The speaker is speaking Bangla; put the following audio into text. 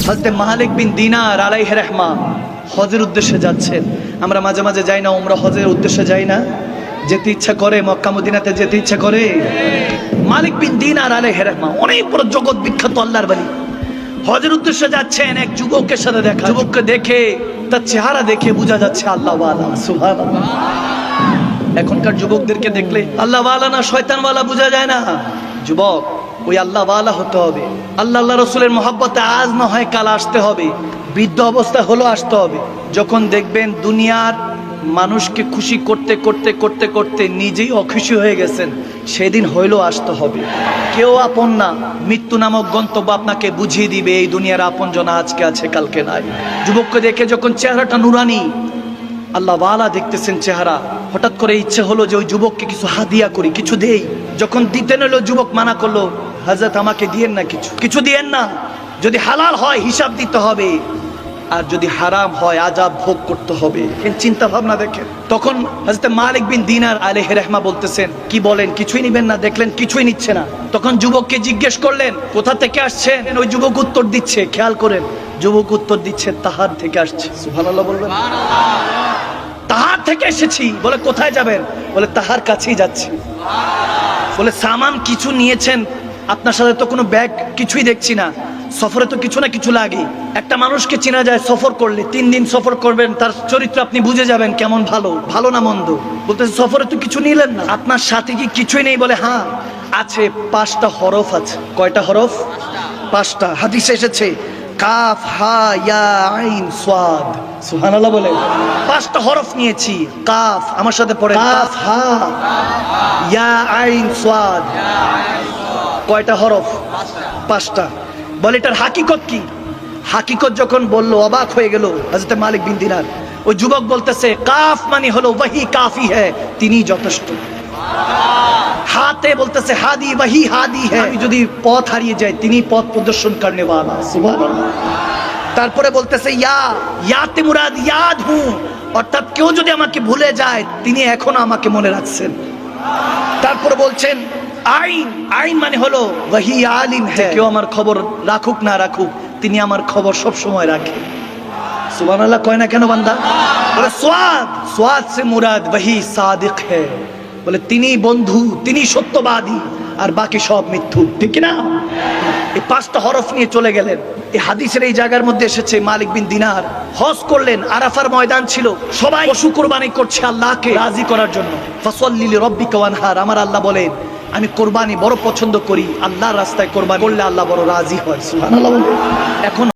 হযরত মালিক বিন দিনার আলাইহি রাহমা হজের উদ্দেশ্যে যাচ্ছেন। আমরা মাঝে মাঝে যাই না উমরা, হজের উদ্দেশ্যে যাই না? যেতে ইচ্ছা করে, মক্কা মদিনাতে যেতে ইচ্ছা করে। মালিক বিন দিনার আলাইহি রাহমা অনেক বড় জগৎ বিখ্যাত আল্লাহর ওলি, হজের উদ্দেশ্যে যাচ্ছেন। এক যুবকের সাথে দেখা, যুবককে দেখে তার চেহারা দেখে বোঝা যাচ্ছে আল্লাহ ওয়ালা। সুবহানাল্লাহ। এখনকার যুবকদেরকে দেখলে আল্লাহ ওয়ালা না শয়তান ওয়ালা বোঝা যায় না। যুবক ওই আল্লাহ ওয়ালা হতে হবে। আল্লাহ রসুলের মহব্বতে আজ না হয় কাল আসতে হবে, বৃদ্ধ অবস্থা হলো আসতে হবে। যখন দেখবেন দুনিয়ার মানুষকে খুশি করতে করতে করতে করতে নিজেই অখুশি হয়ে গেছেন, সেদিন হইলেও আসতে হবে। কেউ আপন না, মৃত্যু নামক গন্তব্য আপনাকে বুঝিয়ে দিবে এই দুনিয়ার আপন জন আজকে আছে কালকে নাই। যুবককে দেখে যখন চেহারাটা নুরানি, আল্লাহ ওয়ালা দেখতেছেন চেহারা, হঠাৎ করে ইচ্ছে হলো যে ওই যুবককে কিছু হাদিয়া করি, কিছু দেই। যখন দিতে নিল যুবক মানা করলো, হযরত আমাকে দিয়েন না, কিছু দিয়েন না। যদি হালাল হয় হিসাব দিতে হবে, আর যদি হারাম হয় আযাব ভোগ করতে হবে। চিন্তা ভাবনা দেখেন। তখন হযরত মালিক বিন দিনার আলাইহি রাহমা বলতেছেন, কি বলেন কিছুই নিবেন না? দেখলেন কিছুই নিচ্ছে না। তখন যুবককে জিজ্ঞেস করলেন কোথা থেকে আসছেন? ওই যুবক উত্তর দিচ্ছে, খেয়াল করেন, যুবক উত্তর দিচ্ছে তাহার থেকে আসছে। সুবহানাল্লাহ বলবেন। তাহার থেকে এসেছি। বলে কোথায় যাবেন? বলে তাহার কাছেই যাচ্ছি। বলে সামান কিছু নিয়েছেন? আপনার সাথে তো কোনো ব্যাগ কিছুই দেখছি না। সফরে তো কিছু না কিছু লাগে। একটা মানুষকে চেনা যায় সফর করলে। 3 দিন সফর করবেন, তার চরিত্র আপনি বুঝে যাবেন কেমন, ভালো না মন্দ। বলতে সফরে তো কিছু নিলেন না, আপনার সাথে কি কিছুই নেই? বলে হ্যাঁ আছে, 5টা হরফ আছে। কয়টা হরফ? 5টা। হাদিসে এসেছে কাফ হা ইয়া আইন সাদ। সুবহানাল্লাহ বলে 5টা হরফ নিয়েছি। কাফ, আমার সাথে পড়ে, কাফ হা ইয়া আইন সাদ। কয়টা হরফ? 5টা। বলে এটার হাকিকত কি? হাকিকত যখন বললো অবাক হয়ে গেল হযরত মালিক বিন দিনার। ওই যুবক বলতেছে কাফ মানে হলো ওয়াহি কাফি হ্যায়, তিনি যথেষ্ট। হাতে বলতেছে হাদি ওয়াহি হাদি হ্যায়, আমি যদি পথ হারিয়ে যাই তিনি পথ প্রদর্শন করনে ওয়ালা। সুবহানাল্লাহ। তারপরে বলতেছে ইয়াতে মুরাদ ইয়াদ হু, অর্থাৎ কেউ যদি আমাকে ভুলে যায় তিনি এখনো আমাকে মনে রাখছেন। তারপরে বলছেন আইন মানে হলো ওয়াহি আলিম হ্যায়, কেউ আমার খবর রাখুক না রাখুক তিনি আমার খবর সব সময় রাখে। সুবহানাল্লাহ কয় না কেন বান্দা? বলে সোয়াদ সে মুরাদ ওয়াহি সাদিক হ্যায়, বলে তিনি বন্ধু, তিনি সত্যবাদী, আর বাকি সব মিথ্যু। ঠিক না? এই 5টা হরফ নিয়ে চলে গেলেন। এই হাদিসের এই জায়গার মধ্যে এসেছে মালিক বিন দিনার হজ করলেন, আরাফার ময়দান ছিল, সবাই পশু কুরবানি করছে আল্লাহকে রাজি করার জন্য। ফাসাল্লি লিরাব্বিকা ওয়ানহার, আমার আল্লাহ বলেন আমি কোরবানি বড় পছন্দ করি, আল্লাহর রাস্তায় কোরবানি করলে আল্লাহ বড় রাজি হয়। সুবহানাল্লাহ। এখন